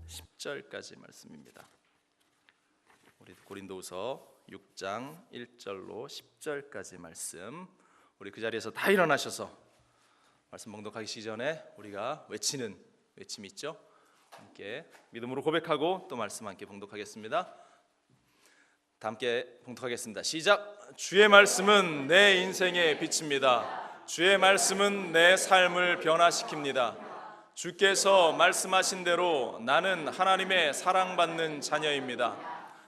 10절까지 말씀입니다. 우리 고린도후서 6장 1절로 10절까지 말씀, 우리 그 자리에서 다 일어나셔서 말씀 봉독하기 전에 우리가 외치는 외침이 있죠. 함께 믿음으로 고백하고 또 말씀 함께 봉독하겠습니다. 다 함께 봉독하겠습니다. 시작. 주의 말씀은 내 인생의 빛입니다. 주의 말씀은 내 삶을 변화시킵니다. 주께서 말씀하신 대로 나는 하나님의 사랑받는 자녀입니다.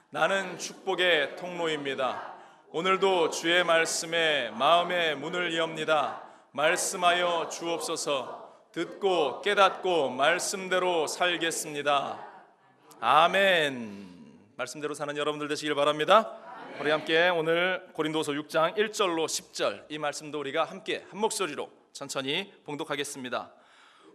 나는 축복의 통로입니다. 오늘도 주의 말씀에 마음의 문을 엽니다. 말씀하여 주옵소서. 듣고 깨닫고 말씀대로 살겠습니다. 아멘. 말씀대로 사는 여러분들 되시길 바랍니다. 우리 함께 오늘 고린도서 6장 1절로 10절 이 말씀도 우리가 함께 한 목소리로 천천히 봉독하겠습니다.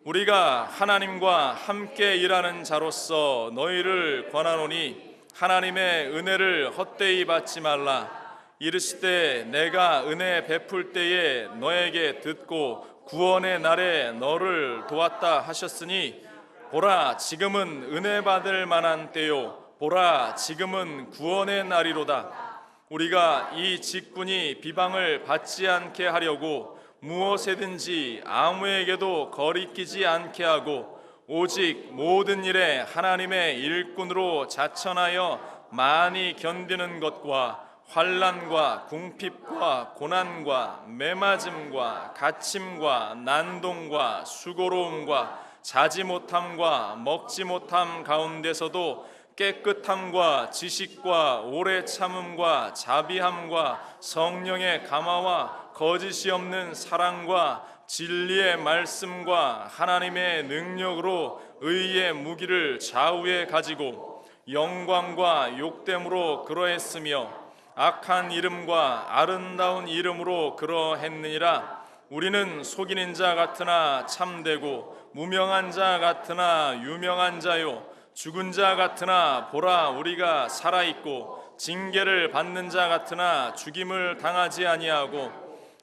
우리가 하나님과 함께 일하는 자로서 너희를 권하노니 하나님의 은혜를 헛되이 받지 말라. 이르시되 내가 은혜 베풀 때에 너에게 듣고 구원의 날에 너를 도왔다 하셨으니 보라 지금은 은혜 받을 만한 때요 보라 지금은 구원의 날이로다. 우리가 이 직분이 비방을 받지 않게 하려고 무엇에든지 아무에게도 거리끼지 않게 하고 오직 모든 일에 하나님의 일꾼으로 자천하여 많이 견디는 것과 환난과 궁핍과 고난과 매맞음과 갇힘과 난동과 수고로움과 자지 못함과 먹지 못함 가운데서도 깨끗함과 지식과 오래 참음과 자비함과 성령의 감화와 거짓이 없는 사랑과 진리의 말씀과 하나님의 능력으로 의의 무기를 좌우에 가지고 영광과 욕됨으로 그러했으며 악한 이름과 아름다운 이름으로 그러했느니라. 우리는 속이는 자 같으나 참되고 무명한 자 같으나 유명한 자요 죽은 자 같으나 보라 우리가 살아있고 징계를 받는 자 같으나 죽임을 당하지 아니하고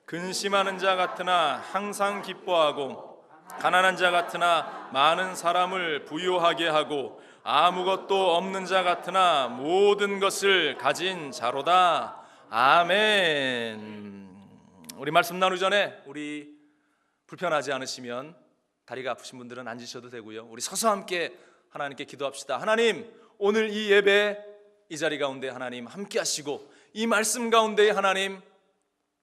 근심하는 자 같으나 항상 기뻐하고 가난한 자 같으나 많은 사람을 부유하게 하고 아무것도 없는 자 같으나 모든 것을 가진 자로다. 아멘. 우리 말씀 나누기 전에 우리 불편하지 않으시면 다리가 아프신 분들은 앉으셔도 되고요. 우리 서서 함께 하나님께 기도합시다. 하나님, 오늘 이 예배 이 자리 가운데 하나님 함께 하시고 이 말씀 가운데 하나님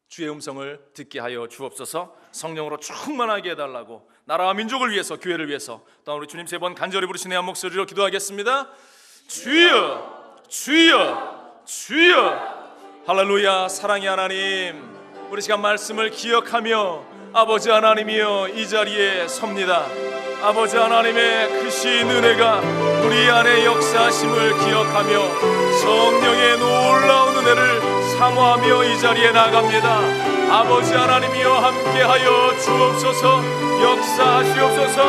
주의 음성을 듣게 하여 주옵소서. 성령으로 충만하게 해달라고 나라와 민족을 위해서 교회를 위해서 또 우리 주님 세 번 간절히 부르시는 한 목소리로 기도하겠습니다. 주여 주여 주여. 할렐루야. 사랑의 하나님, 우리 시간 말씀을 기억하며 아버지 하나님이여 이 자리에 섭니다. 아버지 하나님의 크신 은혜가 우리 안에 역사하심을 기억하며 성령의 놀라운 은혜를 사모하며 이 자리에 나갑니다. 아버지 하나님이여 함께하여 주옵소서. 역사하시옵소서.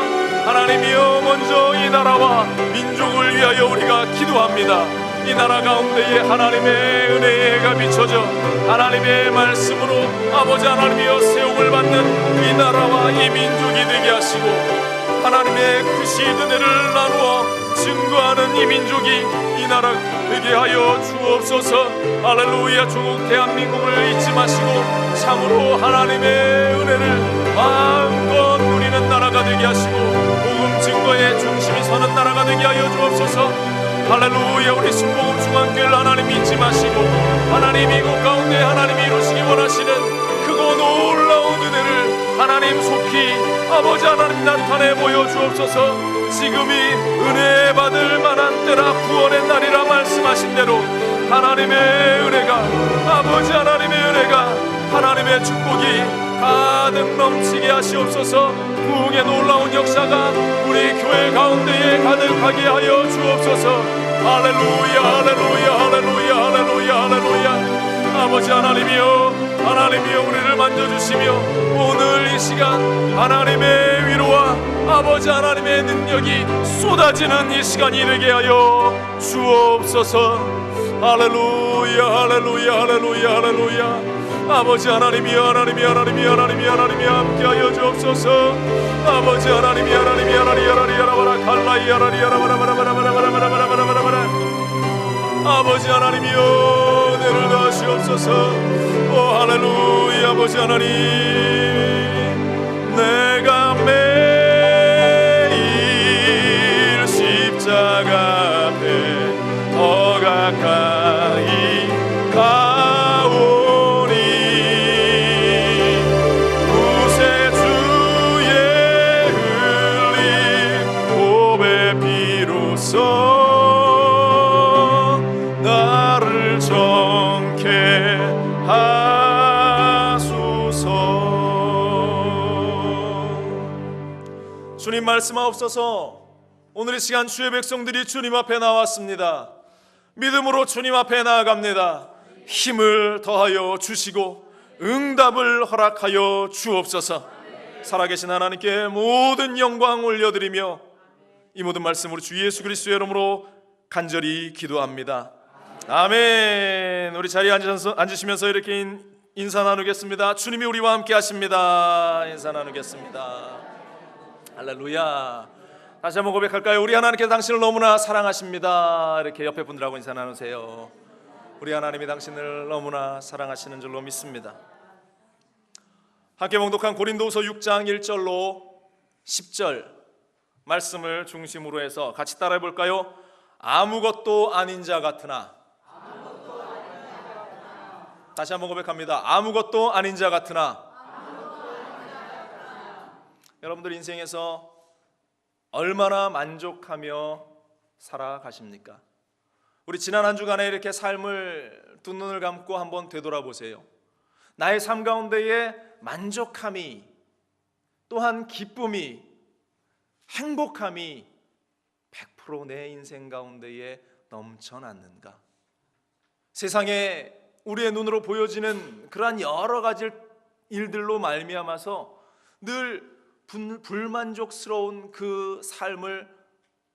하나님이여 먼저 이 나라와 민족을 위하여 우리가 기도합니다. 이 나라 가운데에 하나님의 은혜의 해가 비춰져 하나님의 말씀으로 아버지 하나님이여 세움을 받는 이 나라와 이 민족이 되게 하시고 하나님의 크신 은혜를 나누어 증거하는 이 민족이 이 나라 되게 하여 주옵소서. 할렐루야. 조국 대한민국을 잊지 마시고 참으로 하나님의 은혜를 마음껏 누리는 나라가 되게 하시고 복음 증거의 중심이 서는 나라가 되게 하여 주옵소서. 할렐루야. 우리 순복음 중앙교회를 하나님 잊지 마시고 하나님 이곳 가운데 하나님이 이루시기 원하시는 크고 놀라운 은혜를 하나님 속히 아버지 하나님 나타내 보여주옵소서. 지금이 은혜 받을 만한 때라 구원의 날이라 말씀하신 대로 하나님의 은혜가 아버지 하나님의 은혜가 하나님의 축복이 가득 넘치게 하시옵소서. 부흥의 놀라운 역사가 우리 교회 가운데에 가득하게 하여 주옵소서. 할렐루야 할렐루야 할렐루야 할렐루야 할렐루야. 아버지 하나님이여 우리를 만져주시며 오늘 이 시간 하나님의 위로와 아버지 하나님의 능력이 쏟아지는 이 시간이 되게 하여 주옵소서. 할렐루야 할렐루야 할렐루야 할렐루야. 아버지 하나님이 함께하여 주옵소서. 아버지 하나님이 야라바라 갈라이 야라리 야라바라바라바라바라바라바라바라바라. 아버지 하나님이여 은혜를 더하시옵소서. 오 할렐루야. 아버지 하나님, 내가 매일 십자가 앞에 더 가까이 가오니 구세주의 흘린 보배 피로써 나를 정케 하소서. 주님 말씀하옵소서. 오늘 이 시간 주의 백성들이 주님 앞에 나왔습니다. 믿음으로 주님 앞에 나아갑니다. 힘을 더하여 주시고 응답을 허락하여 주옵소서. 살아계신 하나님께 모든 영광 올려드리며 이 모든 말씀으로 주 예수 그리스도의 이름으로 간절히 기도합니다. 아멘. 우리 자리에 앉으시면서 이렇게 인사 나누겠습니다. 주님이 우리와 함께 하십니다. 인사 나누겠습니다. 할렐루야. 다시 한번 고백할까요? 우리 하나님께서 당신을 너무나 사랑하십니다. 이렇게 옆에 분들하고 인사 나누세요. 우리 하나님이 당신을 너무나 사랑하시는 줄로 믿습니다. 함께 봉독한 고린도후서 6장 1절로 10절 말씀을 중심으로 해서 같이 따라해 볼까요? 아무것도 아닌 자 같으나. 다시 한번 고백합니다. 아무것도 아닌 자 같으나. 여러분들 인생에서 얼마나 만족하며 살아가십니까? 우리 지난 한 주간에 이렇게 삶을 두 눈을 감고 한번 되돌아보세요. 나의 삶 가운데에 만족함이, 또한 기쁨이, 행복함이 100% 내 인생 가운데에 넘쳐났는가? 세상에 우리의 눈으로 보여지는 그러한 여러 가지 일들로 말미암아서 늘 불만족스러운 그 삶을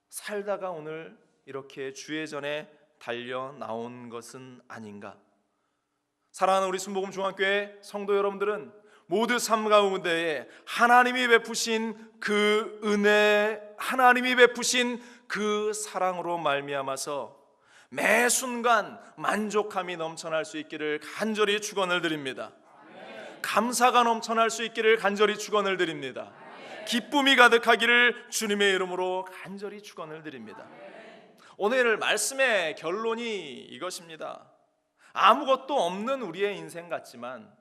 살다가 오늘 이렇게 주의 전에 달려 나온 것은 아닌가? 사랑하는 우리 순복음 중앙교회 성도 여러분들은 모두 삶 가운데에 하나님이 베푸신 그 은혜, 하나님이 베푸신 그 사랑으로 말미암아서 매 순간 만족함이 넘쳐날 수 있기를 간절히 축원을 드립니다. 감사가 넘쳐날 수 있기를 간절히 축원을 드립니다. 기쁨이 가득하기를 주님의 이름으로 간절히 축원을 드립니다. 오늘 말씀의 결론이 이것입니다. 아무것도 없는 우리의 인생 같지만,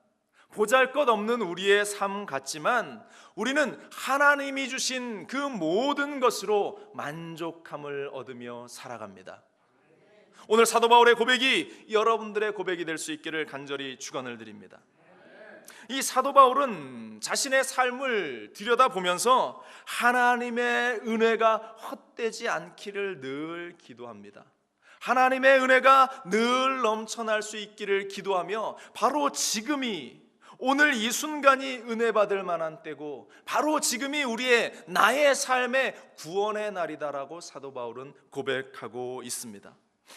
보잘것없는 우리의 삶 같지만, 우리는 하나님이 주신 그 모든 것으로 만족함을 얻으며 살아갑니다. 오늘 사도 바울의 고백이 여러분들의 고백이 될 수 있기를 간절히 축원을 드립니다. 이 사도 바울은 자신의 삶을 들여다보면서 하나님의 은혜가 헛되지 않기를 늘 기도합니다. 하나님의 은혜가 늘 넘쳐날 수 있기를 기도하며, 바로 지금이, 오늘 이 순간이 은혜 받을 만한 때고, 바로 지금이 나의 삶의 구원의 날이다라고 사도 바울은 고백하고 있습니다.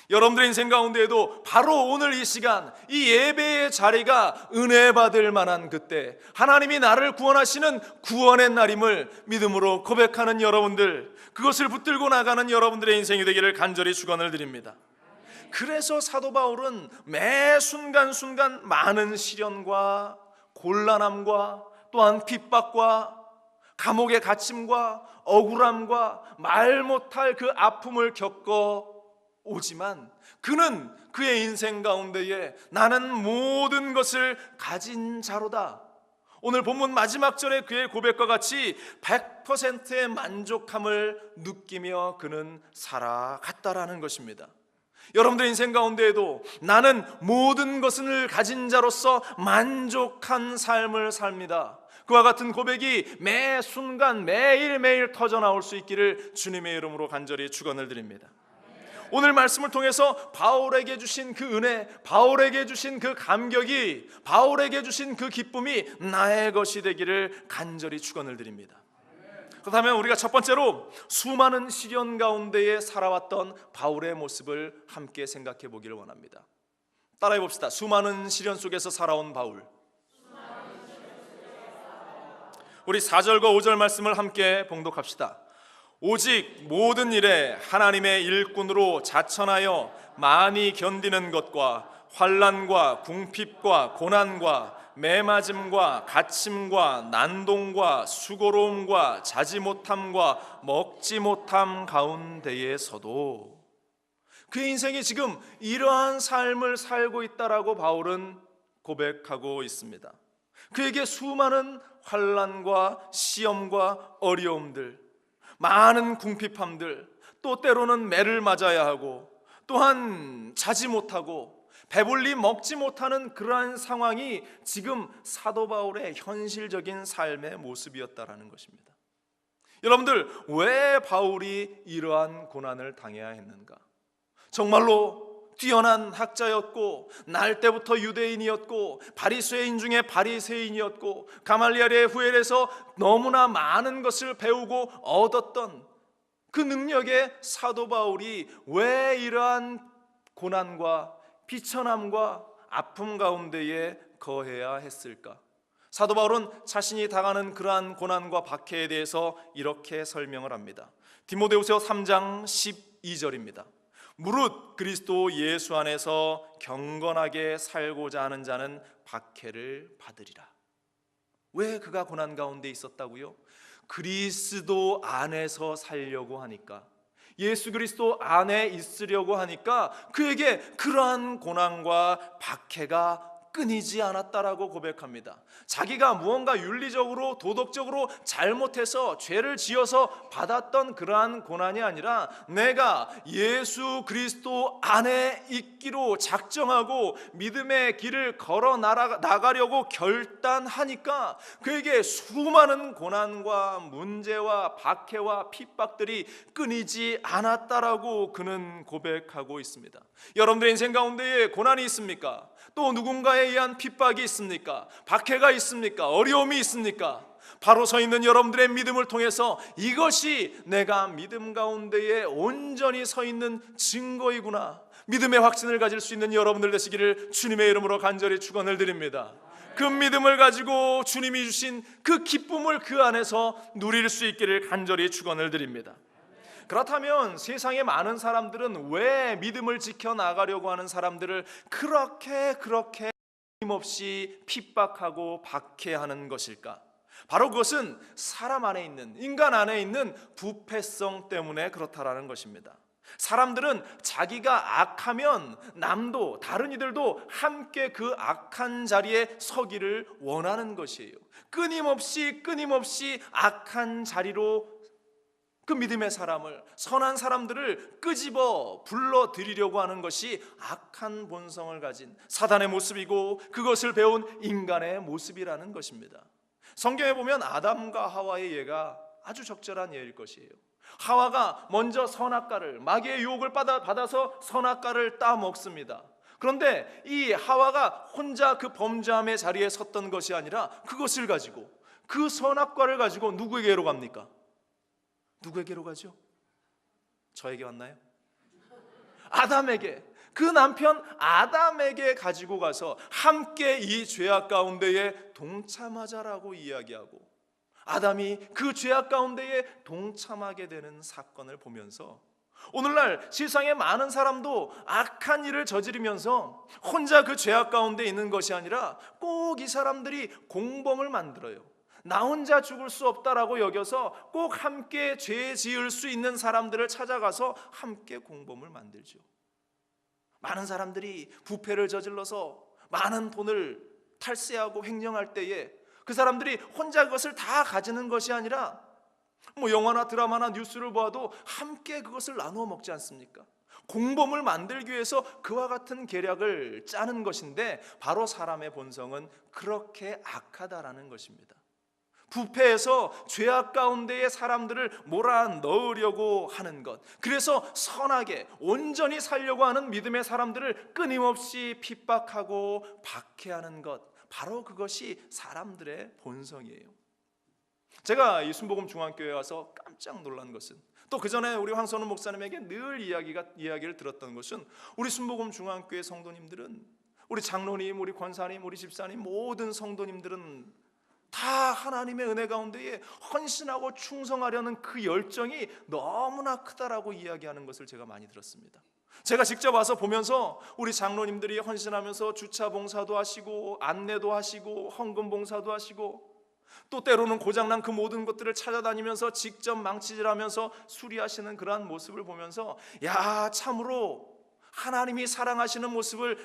여러분들의 인생 가운데에도 바로 오늘 이 시간, 이 예배의 자리가 은혜 받을 만한 그때, 하나님이 나를 구원하시는 구원의 날임을 믿음으로 고백하는 여러분들, 그것을 붙들고 나가는 여러분들의 인생이 되기를 간절히 축원을 드립니다. 그래서 사도 바울은 매 순간순간 많은 시련과 곤란함과 또한 핍박과 감옥의 갇힘과 억울함과 말 못할 그 아픔을 겪어 오지만, 그는 그의 인생 가운데에 나는 모든 것을 가진 자로다. 오늘 본문 마지막 절에 그의 고백과 같이 100%의 만족함을 느끼며 그는 살아갔다라는 것입니다. 여러분들 인생 가운데에도 나는 모든 것을 가진 자로서 만족한 삶을 삽니다. 그와 같은 고백이 매 순간 매일매일 터져나올 수 있기를 주님의 이름으로 간절히 축원을 드립니다. 오늘 말씀을 통해서 바울에게 주신 그 은혜, 바울에게 주신 그 감격이, 바울에게 주신 그 기쁨이 나의 것이 되기를 간절히 축원을 드립니다. 그렇다면 우리가 첫 번째로 수많은 시련 가운데에 살아왔던 바울의 모습을 함께 생각해 보기를 원합니다. 따라해 봅시다. 수많은 시련 속에서 살아온 바울. 우리 4절과 5절 말씀을 함께 봉독합시다. 오직 모든 일에 하나님의 일꾼으로 자천하여 많이 견디는 것과 환난과 궁핍과 고난과 매맞음과 갇힘과 난동과 수고로움과 자지 못함과 먹지 못함 가운데에서도 그의 인생이 지금 이러한 삶을 살고 있다라고 바울은 고백하고 있습니다. 그에게 수많은 환난과 시험과 어려움들, 많은 궁핍함들, 또 때로는 매를 맞아야 하고 또한 자지 못하고 배불리 먹지 못하는 그러한 상황이 지금 사도 바울의 현실적인 삶의 모습이었다라는 것입니다. 여러분들, 왜 바울이 이러한 고난을 당해야 했는가? 정말로 뛰어난 학자였고 날 때부터 유대인이었고 바리새인 중에 바리새인이었고 가말리엘의 후예에서 너무나 많은 것을 배우고 얻었던 그 능력의 사도 바울이 왜 이러한 고난과 비천함과 아픔 가운데에 거해야 했을까? 사도 바울은 자신이 당하는 그러한 고난과 박해에 대해서 이렇게 설명을 합니다. 디모데후서 3장 12절입니다. 무릇 그리스도 예수 안에서 경건하게 살고자 하는 자는 박해를 받으리라. 왜 그가 고난 가운데 있었다고요? 그리스도 안에서 살려고 하니까, 예수 그리스도 안에 있으려고 하니까 그에게 그러한 고난과 박해가 끊이지 않았다라고 고백합니다. 자기가 무언가 윤리적으로 도덕적으로 잘못해서 죄를 지어서 받았던 그러한 고난이 아니라 내가 예수 그리스도 안에 있기로 작정하고 믿음의 길을 걸어 나가려고 결단하니까 그에게 수많은 고난과 문제와 박해와 핍박들이 끊이지 않았다라고 그는 고백하고 있습니다. 여러분들의 인생 가운데에 고난이 있습니까? 또 누군가에 의한 핍박이 있습니까? 박해가 있습니까? 어려움이 있습니까? 바로 서 있는 여러분들의 믿음을 통해서 이것이 내가 믿음 가운데에 온전히 서 있는 증거이구나, 믿음의 확신을 가질 수 있는 여러분들 되시기를 주님의 이름으로 간절히 축원을 드립니다. 그 믿음을 가지고 주님이 주신 그 기쁨을 그 안에서 누릴 수 있기를 간절히 축원을 드립니다. 그렇다면 세상의 많은 사람들은 왜 믿음을 지켜나가려고 하는 사람들을 그렇게 끊임없이 핍박하고 박해하는 것일까? 바로 그것은 사람 안에 있는, 인간 안에 있는 부패성 때문에 그렇다라는 것입니다. 사람들은 자기가 악하면 남도, 다른 이들도 함께 그 악한 자리에 서기를 원하는 것이에요. 끊임없이 악한 자리로 그 믿음의 사람을, 선한 사람들을 끄집어 불러들이려고 하는 것이 악한 본성을 가진 사단의 모습이고 그것을 배운 인간의 모습이라는 것입니다. 성경에 보면 아담과 하와의 예가 아주 적절한 예일 것이에요. 하와가 먼저 선악과를, 마귀의 유혹을 받아서 선악과를 따먹습니다. 그런데 이 하와가 혼자 그 범죄함의 자리에 섰던 것이 아니라 그것을 가지고, 그 선악과를 가지고 누구에게로 갑니까? 누구에게로 가죠? 저에게 왔나요? 아담에게, 그 남편 아담에게 가지고 가서 함께 이 죄악 가운데에 동참하자라고 이야기하고, 아담이 그 죄악 가운데에 동참하게 되는 사건을 보면서 오늘날 세상의 많은 사람도 악한 일을 저지르면서 혼자 그 죄악 가운데 있는 것이 아니라 꼭 이 사람들이 공범을 만들어요. 나 혼자 죽을 수 없다라고 여겨서 꼭 함께 죄 지을 수 있는 사람들을 찾아가서 함께 공범을 만들죠. 많은 사람들이 부패를 저질러서 많은 돈을 탈세하고 횡령할 때에 그 사람들이 혼자 그것을 다 가지는 것이 아니라 영화나 드라마나 뉴스를 보아도 함께 그것을 나누어 먹지 않습니까? 공범을 만들기 위해서 그와 같은 계략을 짜는 것인데 바로 사람의 본성은 그렇게 악하다라는 것입니다. 부패해서 죄악 가운데에 사람들을 몰아넣으려고 하는 것, 그래서 선하게 온전히 살려고 하는 믿음의 사람들을 끊임없이 핍박하고 박해하는 것, 바로 그것이 사람들의 본성이에요. 제가 이 순복음 중앙교회에 와서 깜짝 놀란 것은, 또 그 전에 우리 황선우 목사님에게 늘 이야기를 들었던 것은, 우리 순복음 중앙교회 성도님들은 우리 장로님, 우리 권사님, 우리 집사님, 모든 성도님들은 다 하나님의 은혜 가운데에 헌신하고 충성하려는 그 열정이 너무나 크다라고 이야기하는 것을 제가 많이 들었습니다. 제가 직접 와서 보면서 우리 장로님들이 헌신하면서 주차 봉사도 하시고 안내도 하시고 헌금 봉사도 하시고 또 때로는 고장난 그 모든 것들을 찾아다니면서 직접 망치질하면서 수리하시는 그러한 모습을 보면서 야, 참으로 하나님이 사랑하시는 모습을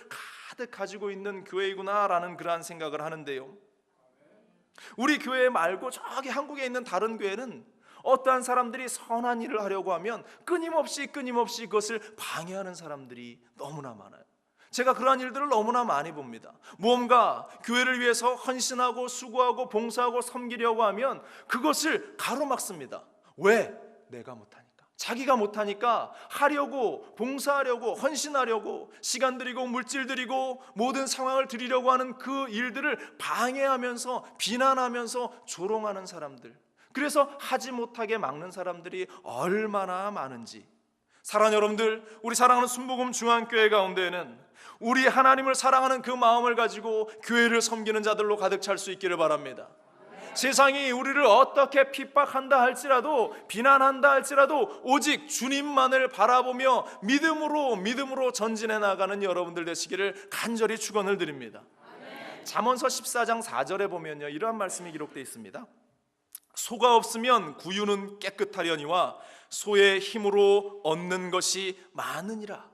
가득 가지고 있는 교회이구나라는 그러한 생각을 하는데요, 우리 교회 말고 저기 한국에 있는 다른 교회는 어떠한 사람들이 선한 일을 하려고 하면 끊임없이 그것을 방해하는 사람들이 너무나 많아요. 제가 그러한 일들을 너무나 많이 봅니다. 무언가 교회를 위해서 헌신하고 수고하고 봉사하고 섬기려고 하면 그것을 가로막습니다. 왜? 내가 못하니까. 자기가 못하니까 하려고, 봉사하려고, 헌신하려고 시간 들이고 물질 들이고 모든 상황을 드리려고 하는 그 일들을 방해하면서 비난하면서 조롱하는 사람들, 그래서 하지 못하게 막는 사람들이 얼마나 많은지. 사랑하는 여러분들, 우리 사랑하는 순복음 중앙교회 가운데에는 우리 하나님을 사랑하는 그 마음을 가지고 교회를 섬기는 자들로 가득 찰 수 있기를 바랍니다. 세상이 우리를 어떻게 핍박한다 할지라도, 비난한다 할지라도 오직 주님만을 바라보며 믿음으로 전진해 나가는 여러분들 되시기를 간절히 축원을 드립니다. 잠언서 14장 4절에 보면요, 이러한 말씀이 기록되어 있습니다. 소가 없으면 구유는 깨끗하려니와 소의 힘으로 얻는 것이 많으니라.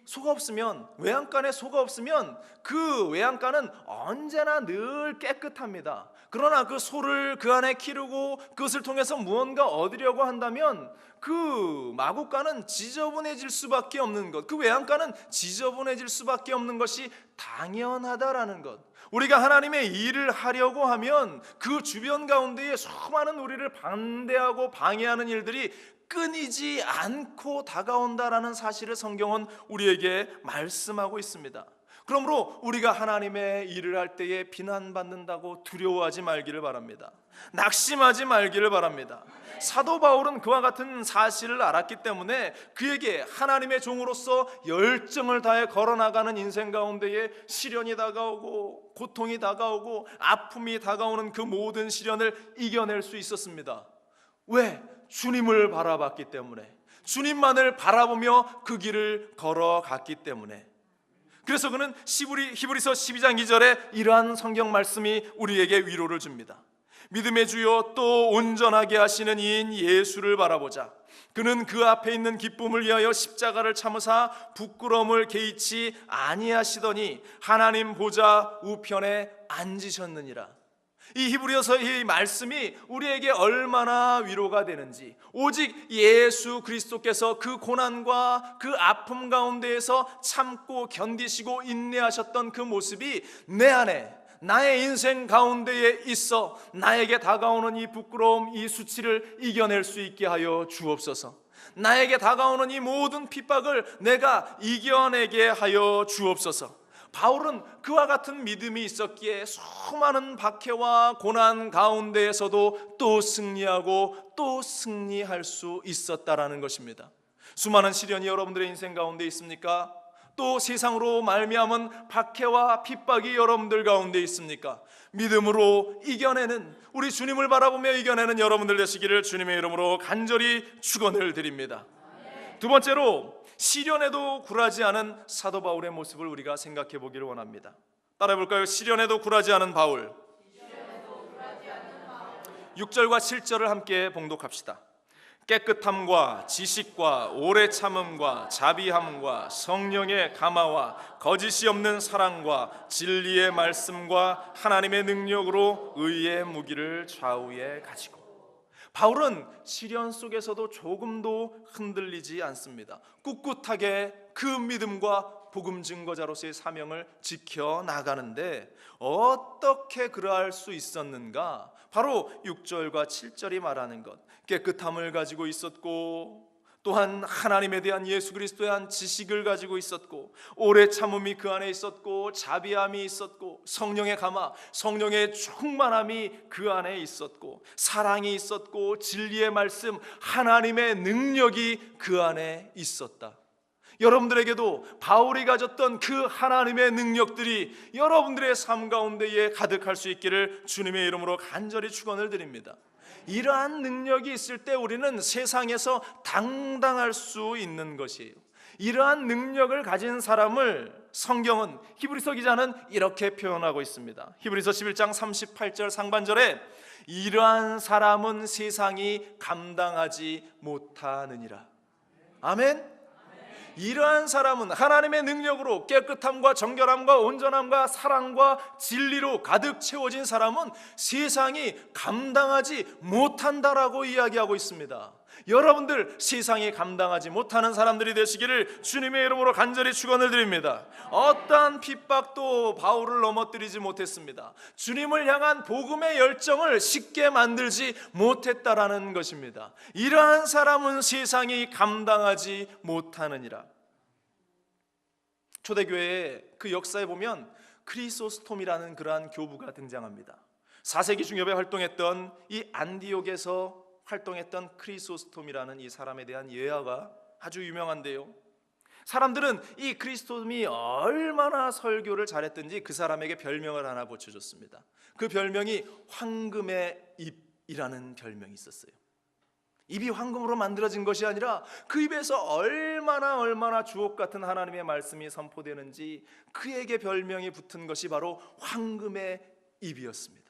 소가 없으면, 외양간에 소가 없으면 그 외양간은 언제나 늘 깨끗합니다. 그러나 그 소를 그 안에 기르고 그것을 통해서 무언가 얻으려고 한다면 그 마구간은 지저분해질 수밖에 없는 것, 그 외양간은 지저분해질 수밖에 없는 것이 당연하다라는 것. 우리가 하나님의 일을 하려고 하면 그 주변 가운데에 수많은 우리를 반대하고 방해하는 일들이 끊이지 않고 다가온다라는 사실을 성경은 우리에게 말씀하고 있습니다. 그러므로 우리가 하나님의 일을 할 때에 비난받는다고 두려워하지 말기를 바랍니다. 낙심하지 말기를 바랍니다. 사도 바울은 그와 같은 사실을 알았기 때문에 그에게 하나님의 종으로서 열정을 다해 걸어나가는 인생 가운데에 시련이 다가오고 고통이 다가오고 아픔이 다가오는 그 모든 시련을 이겨낼 수 있었습니다. 왜? 주님을 바라봤기 때문에, 주님만을 바라보며 그 길을 걸어갔기 때문에. 그래서 그는 히브리서 12장 2절에 이러한 성경 말씀이 우리에게 위로를 줍니다. 믿음의 주여 또 온전하게 하시는 이인 예수를 바라보자. 그는 그 앞에 있는 기쁨을 위하여 십자가를 참으사 부끄러움을 개의치 아니하시더니 하나님 보좌 우편에 앉으셨느니라. 이 히브리서의 말씀이 우리에게 얼마나 위로가 되는지, 오직 예수 그리스도께서 그 고난과 그 아픔 가운데에서 참고 견디시고 인내하셨던 그 모습이 내 안에, 나의 인생 가운데에 있어 나에게 다가오는 이 부끄러움, 이 수치를 이겨낼 수 있게 하여 주옵소서. 나에게 다가오는 이 모든 핍박을 내가 이겨내게 하여 주옵소서. 바울은 그와 같은 믿음이 있었기에 수많은 박해와 고난 가운데에서도 또 승리하고 또 승리할 수 있었다라는 것입니다. 수많은 시련이 여러분들의 인생 가운데 있습니까? 또 세상으로 말미암은 박해와 핍박이 여러분들 가운데 있습니까? 믿음으로 이겨내는, 우리 주님을 바라보며 이겨내는 여러분들 되시기를 주님의 이름으로 간절히 축원을 드립니다. 두 번째로, 시련에도 굴하지 않은 사도 바울의 모습을 우리가 생각해 보기를 원합니다. 따라해 볼까요? 시련에도 굴하지 않은 바울. 6절과 7절을 함께 봉독합시다. 깨끗함과 지식과 오래 참음과 자비함과 성령의 감화와 거짓이 없는 사랑과 진리의 말씀과 하나님의 능력으로 의의 무기를 좌우에 가지고. 바울은 시련 속에서도 조금도 흔들리지 않습니다. 꿋꿋하게 그 믿음과 복음 증거자로서의 사명을 지켜나가는데 어떻게 그러할 수 있었는가? 바로 6절과 7절이 말하는 것, 깨끗함을 가지고 있었고, 또한 하나님에 대한 예수 그리스도에 대한 지식을 가지고 있었고, 오래 참음이 그 안에 있었고, 자비함이 있었고, 성령의 감화, 성령의 충만함이 그 안에 있었고, 사랑이 있었고, 진리의 말씀, 하나님의 능력이 그 안에 있었다. 여러분들에게도 바울이 가졌던 그 하나님의 능력들이 여러분들의 삶 가운데에 가득할 수 있기를 주님의 이름으로 간절히 축원을 드립니다. 이러한 능력이 있을 때 우리는 세상에서 당당할 수 있는 것이에요. 이러한 능력을 가진 사람을 성경은, 히브리서 기자는 이렇게 표현하고 있습니다. 히브리서 11장 38절 상반절에 이러한 사람은 세상이 감당하지 못하느니라. 아멘. 이러한 사람은 하나님의 능력으로 깨끗함과 정결함과 온전함과 사랑과 진리로 가득 채워진 사람은 세상이 감당하지 못한다라고 이야기하고 있습니다. 여러분들 세상이 감당하지 못하는 사람들이 되시기를 주님의 이름으로 간절히 축원을 드립니다. 어떠한 핍박도 바울을 넘어뜨리지 못했습니다. 주님을 향한 복음의 열정을 쉽게 만들지 못했다라는 것입니다. 이러한 사람은 세상이 감당하지 못하느니라. 초대교회의 그 역사에 보면 크리소스톰이라는 그러한 교부가 등장합니다. 4세기 중엽에 활동했던 이 안디옥에서 활동했던 크리소스톰이라는 이 사람에 대한 예화가 아주 유명한데요, 사람들은 이 크리소스톰이 얼마나 설교를 잘했든지 그 사람에게 별명을 하나 붙여줬습니다. 그 별명이 황금의 입이라는 별명이 있었어요. 입이 황금으로 만들어진 것이 아니라 그 입에서 얼마나 주옥 같은 하나님의 말씀이 선포되는지 그에게 별명이 붙은 것이 바로 황금의 입이었습니다.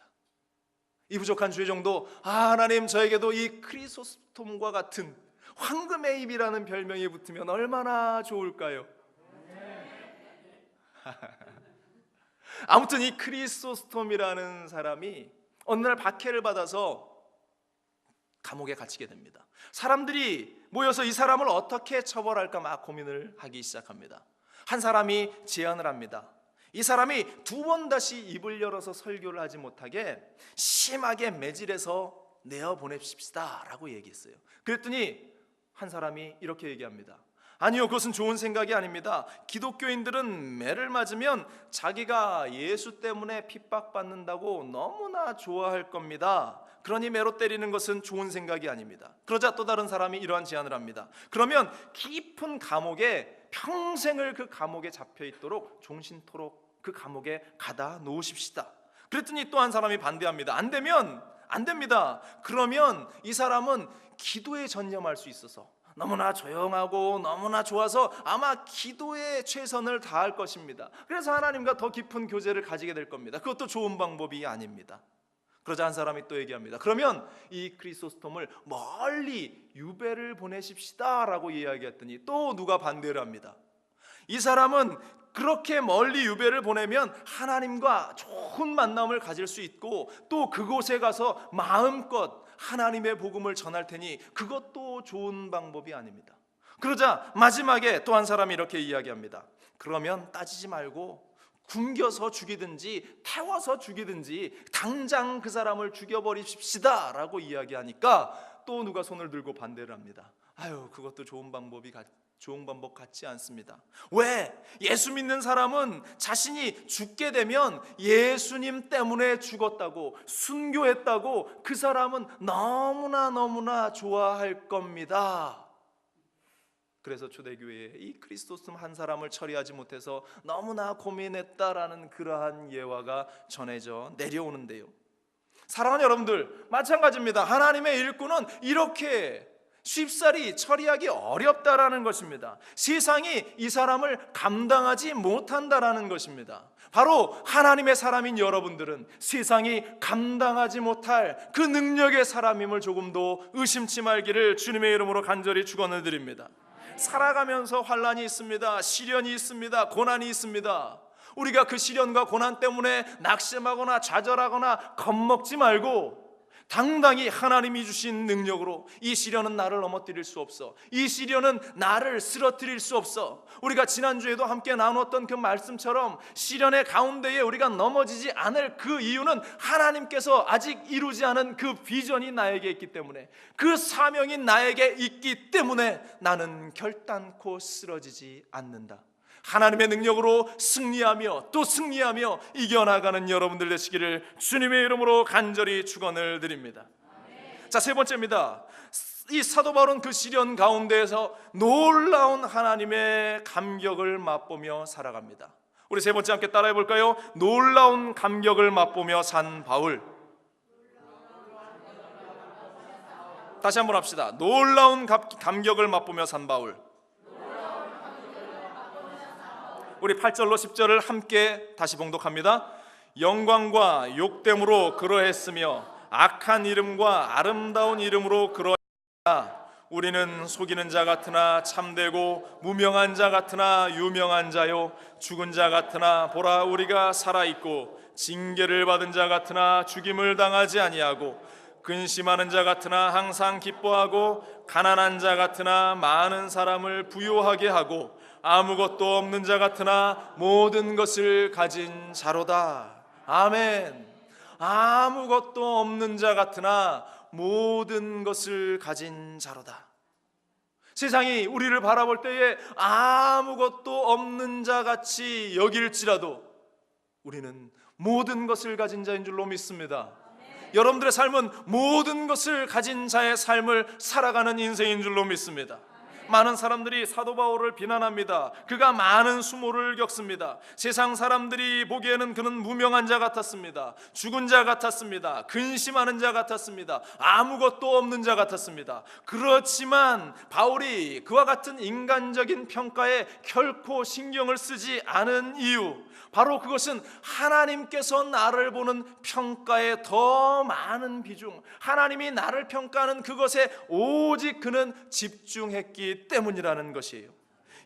이 부족한 주의 정도, 하나님 저에게도 이 크리소스톰과 같은 황금의 입이라는 별명이 붙으면 얼마나 좋을까요? 아무튼 이 크리소스톰이라는 사람이 어느 날 박해를 받아서 감옥에 갇히게 됩니다. 사람들이 모여서 이 사람을 어떻게 처벌할까 막 고민을 하기 시작합니다. 한 사람이 제안을 합니다. 이 사람이 두 번 다시 입을 열어서 설교를 하지 못하게 심하게 매질해서 내어보냅시다 라고 얘기했어요. 그랬더니 한 사람이 이렇게 얘기합니다. 아니요, 그것은 좋은 생각이 아닙니다. 기독교인들은 매를 맞으면 자기가 예수 때문에 핍박받는다고 너무나 좋아할 겁니다. 그러니 매로 때리는 것은 좋은 생각이 아닙니다. 그러자 또 다른 사람이 이러한 제안을 합니다. 그러면 깊은 감옥에 평생을 그 감옥에 잡혀 있도록 종신토록 그 감옥에 가다 놓으십시다. 그랬더니 또 한 사람이 반대합니다. 안 됩니다. 그러면 이 사람은 기도에 전념할 수 있어서 너무나 조용하고 너무나 좋아서 아마 기도에 최선을 다할 것입니다. 그래서 하나님과 더 깊은 교제를 가지게 될 겁니다. 그것도 좋은 방법이 아닙니다. 그러자 한 사람이 또 얘기합니다. 그러면 이 크리소스톰을 멀리 유배를 보내십시다 라고 이야기했더니 또 누가 반대를 합니다. 이 사람은 그렇게 멀리 유배를 보내면 하나님과 좋은 만남을 가질 수 있고 또 그곳에 가서 마음껏 하나님의 복음을 전할 테니 그것도 좋은 방법이 아닙니다. 그러자 마지막에 또 한 사람이 이렇게 이야기합니다. 그러면 따지지 말고 굶겨서 죽이든지 태워서 죽이든지 당장 그 사람을 죽여버리십시다 라고 이야기하니까 또 누가 손을 들고 반대를 합니다. 아유, 그것도 좋은 방법 같지 않습니다. 왜? 예수 믿는 사람은 자신이 죽게 되면 예수님 때문에 죽었다고 순교했다고 그 사람은 너무나 좋아할 겁니다. 그래서 초대교회에 이 크리스토스톰 한 사람을 처리하지 못해서 너무나 고민했다라는 그러한 예화가 전해져 내려오는데요, 사랑하는 여러분들, 마찬가지입니다. 하나님의 일꾼은 이렇게 쉽사리 처리하기 어렵다라는 것입니다. 세상이 이 사람을 감당하지 못한다라는 것입니다. 바로 하나님의 사람인 여러분들은 세상이 감당하지 못할 그 능력의 사람임을 조금도 의심치 말기를 주님의 이름으로 간절히 축원을 드립니다. 살아가면서 환난이 있습니다. 시련이 있습니다. 고난이 있습니다. 우리가 그 시련과 고난 때문에 낙심하거나 좌절하거나 겁먹지 말고 당당히 하나님이 주신 능력으로 이 시련은 나를 넘어뜨릴 수 없어, 이 시련은 나를 쓰러뜨릴 수 없어. 우리가 지난주에도 함께 나누었던 그 말씀처럼 시련의 가운데에 우리가 넘어지지 않을 그 이유는 하나님께서 아직 이루지 않은 그 비전이 나에게 있기 때문에, 그 사명이 나에게 있기 때문에 나는 결단코 쓰러지지 않는다. 하나님의 능력으로 승리하며 또 승리하며 이겨나가는 여러분들 되시기를 주님의 이름으로 간절히 축원을 드립니다. 자, 세 번째입니다. 이 사도 바울은 그 시련 가운데에서 놀라운 하나님의 감격을 맛보며 살아갑니다. 우리 세 번째 함께 따라해 볼까요? 놀라운 감격을 맛보며 산 바울. 다시 한번 합시다. 놀라운 감격을 맛보며 산 바울. 우리 8절로 10절을 함께 다시 봉독합니다. 영광과 욕됨으로 그러했으며 악한 이름과 아름다운 이름으로 그러했다. 우리는 속이는 자 같으나 참되고 무명한 자 같으나 유명한 자요, 죽은 자 같으나 보라 우리가 살아있고, 징계를 받은 자 같으나 죽임을 당하지 아니하고, 근심하는 자 같으나 항상 기뻐하고, 가난한 자 같으나 많은 사람을 부요하게 하고, 아무것도 없는 자 같으나 모든 것을 가진 자로다. 아멘. 아무것도 없는 자 같으나 모든 것을 가진 자로다. 세상이 우리를 바라볼 때에 아무것도 없는 자 같이 여길지라도 우리는 모든 것을 가진 자인 줄로 믿습니다. 여러분들의 삶은 모든 것을 가진 자의 삶을 살아가는 인생인 줄로 믿습니다. 많은 사람들이 사도 바울을 비난합니다. 그가 많은 수모를 겪습니다. 세상 사람들이 보기에는 그는 무명한 자 같았습니다. 죽은 자 같았습니다. 근심하는 자 같았습니다. 아무것도 없는 자 같았습니다. 그렇지만 바울이 그와 같은 인간적인 평가에 결코 신경을 쓰지 않은 이유, 바로 그것은 하나님께서 나를 보는 평가에 더 많은 비중, 하나님이 나를 평가하는 그것에 오직 그는 집중했기 때문이라는 것이에요.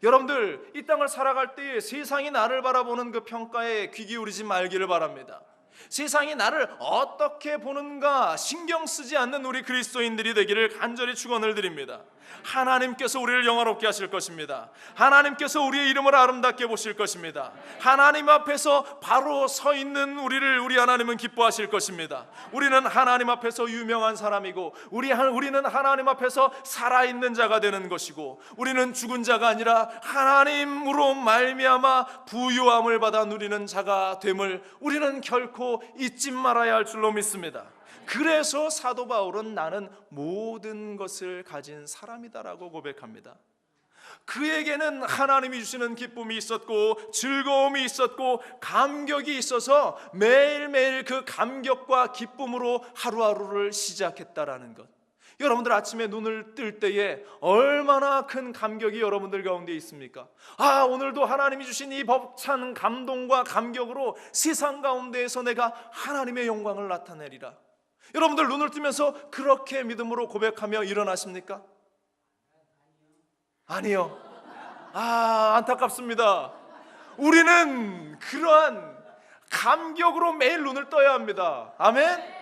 여러분들, 이 땅을 살아갈 때에 세상이 나를 바라보는 그 평가에 귀 기울이지 말기를 바랍니다. 세상이 나를 어떻게 보는가 신경 쓰지 않는 우리 그리스도인들이 되기를 간절히 축원을 드립니다. 하나님께서 우리를 영화롭게 하실 것입니다. 하나님께서 우리의 이름을 아름답게 보실 것입니다. 하나님 앞에서 바로 서 있는 우리 하나님은 기뻐하실 것입니다. 우리는 하나님 앞에서 유명한 사람이고, 우리는 하나님 앞에서 살아있는 자가 되는 것이고, 우리는 죽은 자가 아니라 하나님으로 말미암아 부유함을 받아 누리는 자가 됨을 우리는 결코 잊지 말아야 할 줄로 믿습니다. 그래서 사도 바울은 나는 모든 것을 가진 사람이다라고 고백합니다. 그에게는 하나님이 주시는 기쁨이 있었고, 즐거움이 있었고, 감격이 있어서 매일매일 그 감격과 기쁨으로 하루하루를 시작했다라는 것. 여러분들 아침에 눈을 뜰 때에 얼마나 큰 감격이 여러분들 가운데 있습니까? 오늘도 하나님이 주신 이 벅찬 감동과 감격으로 세상 가운데에서 내가 하나님의 영광을 나타내리라. 여러분들 눈을 뜨면서 그렇게 믿음으로 고백하며 일어나십니까? 아니요. 안타깝습니다. 우리는 그러한 감격으로 매일 눈을 떠야 합니다. 아멘.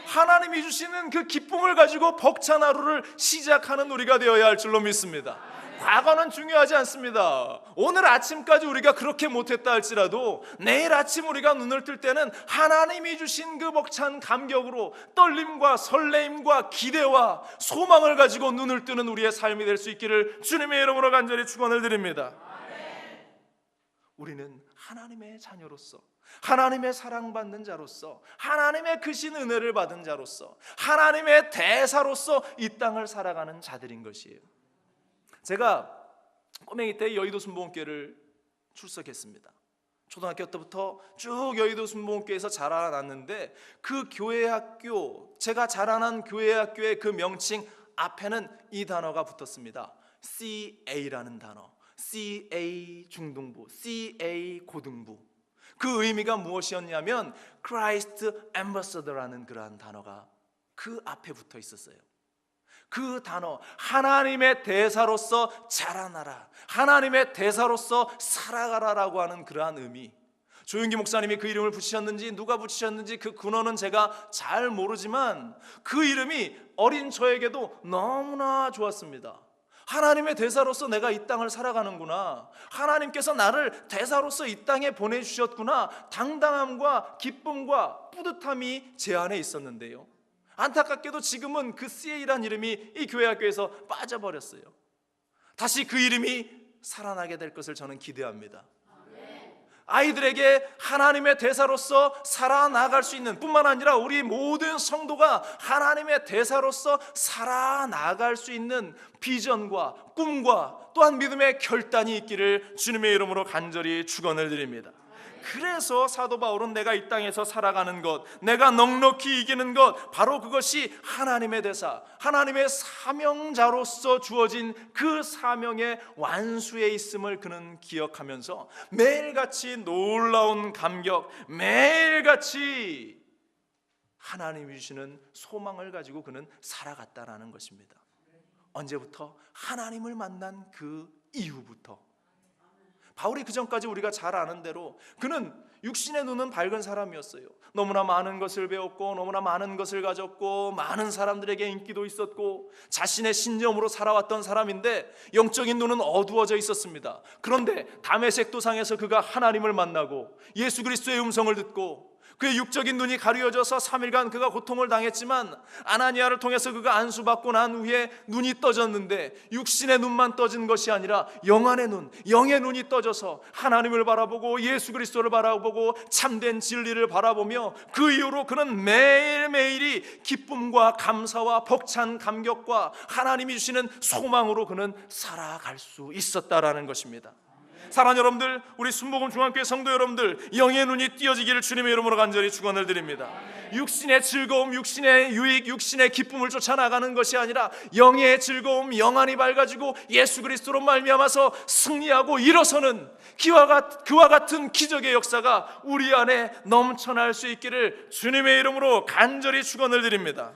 하나님이 주시는 그 기쁨을 가지고 벅찬 하루를 시작하는 우리가 되어야 할 줄로 믿습니다. 과거는 중요하지 않습니다. 오늘 아침까지 우리가 그렇게 못했다 할지라도 내일 아침 우리가 눈을 뜰 때는 하나님이 주신 그 벅찬 감격으로 떨림과 설레임과 기대와 소망을 가지고 눈을 뜨는 우리의 삶이 될 수 있기를 주님의 이름으로 간절히 축원을 드립니다. 우리는 하나님의 자녀로서, 하나님의 사랑받는 자로서, 하나님의 크신 은혜를 받은 자로서, 하나님의 대사로서 이 땅을 살아가는 자들인 것이에요. 제가 꼬맹이 때 여의도 순복음교회를 출석했습니다. 초등학교 때부터 쭉 여의도 순복음교회에서 자라났는데, 그 교회 학교, 제가 자라난 교회 학교의 그 명칭 앞에는 이 단어가 붙었습니다. CA라는 단어. CA 중등부, CA 고등부. 그 의미가 무엇이었냐면 Christ Ambassador라는 그러한 단어가 그 앞에 붙어 있었어요. 그 단어, 하나님의 대사로서 자라나라, 하나님의 대사로서 살아가라라고 하는 그러한 의미. 조윤기 목사님이 그 이름을 붙이셨는지 누가 붙이셨는지 그 근원은 제가 잘 모르지만 그 이름이 어린 저에게도 너무나 좋았습니다. 하나님의 대사로서 내가 이 땅을 살아가는구나, 하나님께서 나를 대사로서 이 땅에 보내주셨구나, 당당함과 기쁨과 뿌듯함이 제 안에 있었는데요, 안타깝게도 지금은 그 CA라는 이름이 이 교회 학교에서 빠져버렸어요. 다시 그 이름이 살아나게 될 것을 저는 기대합니다. 아이들에게 하나님의 대사로서 살아나갈 수 있는, 뿐만 아니라 우리 모든 성도가 하나님의 대사로서 살아나갈 수 있는 비전과 꿈과 또한 믿음의 결단이 있기를 주님의 이름으로 간절히 축원을 드립니다. 그래서 사도 바울은 내가 이 땅에서 살아가는 것, 내가 넉넉히 이기는 것, 바로 그것이 하나님의 대사, 하나님의 사명자로서 주어진 그 사명의 완수에 있음을 그는 기억하면서 매일같이 놀라운 감격, 매일같이 하나님이 주시는 소망을 가지고 그는 살아갔다라는 것입니다. 언제부터? 하나님을 만난 그 이후부터. 바울이 그 전까지 우리가 잘 아는 대로 그는 육신의 눈은 밝은 사람이었어요. 너무나 많은 것을 배웠고 너무나 많은 것을 가졌고 많은 사람들에게 인기도 있었고 자신의 신념으로 살아왔던 사람인데 영적인 눈은 어두워져 있었습니다. 그런데 다메섹 도상에서 그가 하나님을 만나고 예수 그리스도의 음성을 듣고 그의 육적인 눈이 가려져서 3일간 그가 고통을 당했지만 아나니아를 통해서 그가 안수받고 난 후에 눈이 떠졌는데 육신의 눈만 떠진 것이 아니라 영안의 눈, 영의 눈이 떠져서 하나님을 바라보고 예수 그리스도를 바라보고 참된 진리를 바라보며 그 이후로 그는 매일매일이 기쁨과 감사와 벅찬 감격과 하나님이 주시는 소망으로 그는 살아갈 수 있었다라는 것입니다. 사랑하는 여러분들, 우리 순복음 중앙교회 성도 여러분들, 영의 눈이 띄어지기를 주님의 이름으로 간절히 축원을 드립니다. 육신의 즐거움, 육신의 유익, 육신의 기쁨을 쫓아 나가는 것이 아니라 영의 즐거움, 영안이 밝아지고 예수 그리스도로 말미암아서 승리하고 일어서는 그와 같은 기적의 역사가 우리 안에 넘쳐날 수 있기를 주님의 이름으로 간절히 축원을 드립니다.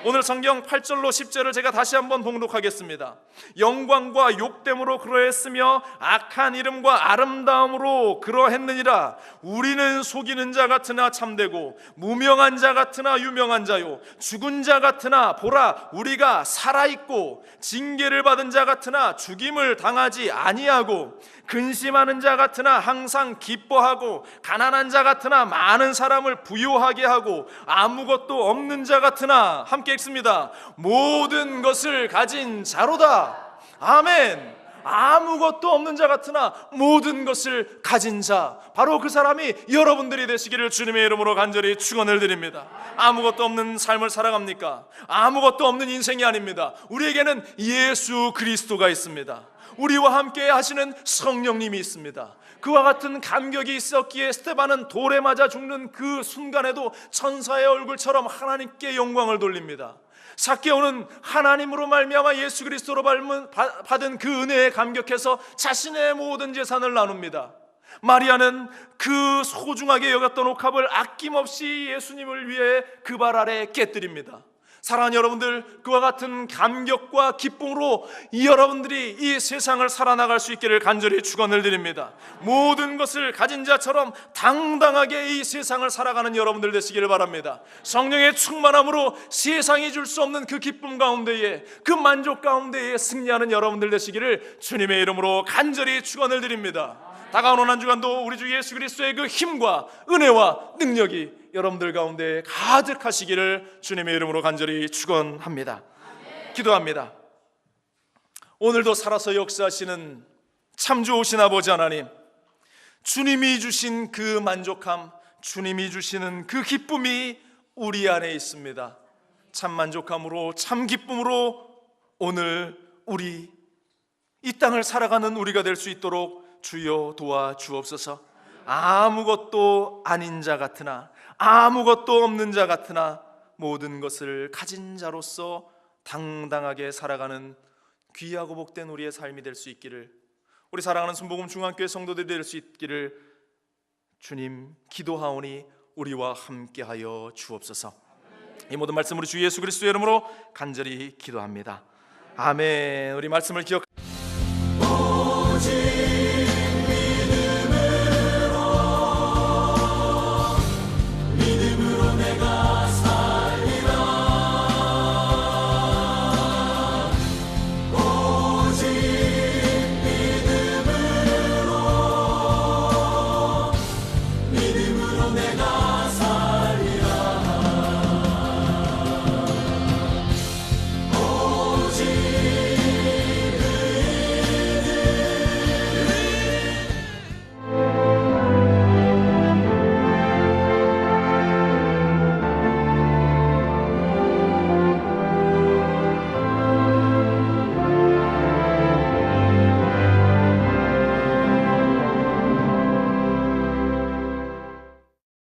오늘 성경 8절로 10절을 제가 다시 한번 봉독하겠습니다. 영광과 욕됨으로 그러했으며 악한 이름과 아름다움으로 그러했느니라. 우리는 속이는 자 같으나 참되고 무명한 자 같으나 유명한 자요 죽은 자 같으나 보라 우리가 살아있고 징계를 받은 자 같으나 죽임을 당하지 아니하고 근심하는 자 같으나 항상 기뻐하고 가난한 자 같으나 많은 사람을 부유하게 하고 아무것도 없는 자 같으나 함께 읽습니다. 모든 것을 가진 자로다. 아멘. 아무것도 없는 자 같으나 모든 것을 가진 자, 바로 그 사람이 여러분들이 되시기를 주님의 이름으로 간절히 축원을 드립니다. 아무것도 없는 삶을 살아갑니까? 아무것도 없는 인생이 아닙니다. 우리에게는 예수 그리스도가 있습니다. 우리와 함께 하시는 성령님이 있습니다. 그와 같은 감격이 있었기에 스데반은 돌에 맞아 죽는 그 순간에도 천사의 얼굴처럼 하나님께 영광을 돌립니다. 삭개오는 하나님으로 말미암아 예수 그리스도로 받은 그 은혜에 감격해서 자신의 모든 재산을 나눕니다. 마리아는 그 소중하게 여겼던 옥합을 아낌없이 예수님을 위해 그 발 아래 깨뜨립니다. 사랑하는 여러분들, 그와 같은 감격과 기쁨으로 여러분들이 이 세상을 살아나갈 수 있기를 간절히 축원을 드립니다. 모든 것을 가진 자처럼 당당하게 이 세상을 살아가는 여러분들 되시기를 바랍니다. 성령의 충만함으로 세상이 줄 수 없는 그 기쁨 가운데에, 그 만족 가운데에 승리하는 여러분들 되시기를 주님의 이름으로 간절히 축원을 드립니다. 다가오는 한 주간도 우리 주 예수 그리스도의 그 힘과 은혜와 능력이 여러분들 가운데 가득하시기를 주님의 이름으로 간절히 축원합니다. 기도합니다. 오늘도 살아서 역사하시는 참 좋으신 아버지 하나님, 주님이 주신 그 만족함, 주님이 주시는 그 기쁨이 우리 안에 있습니다. 참 만족함으로, 참 기쁨으로 오늘 우리 이 땅을 살아가는 우리가 될 수 있도록 주여 도와주옵소서. 아무것도 아닌 자 같으나, 아무것도 없는 자 같으나 모든 것을 가진 자로서 당당하게 살아가는 귀하고 복된 우리의 삶이 될 수 있기를, 우리 사랑하는 순복음 중앙교회 성도들이 될 수 있기를 주님 기도하오니 우리와 함께하여 주옵소서. 이 모든 말씀 우리 주 예수 그리스도의 이름으로 간절히 기도합니다. 아멘. 우리 말씀을 기억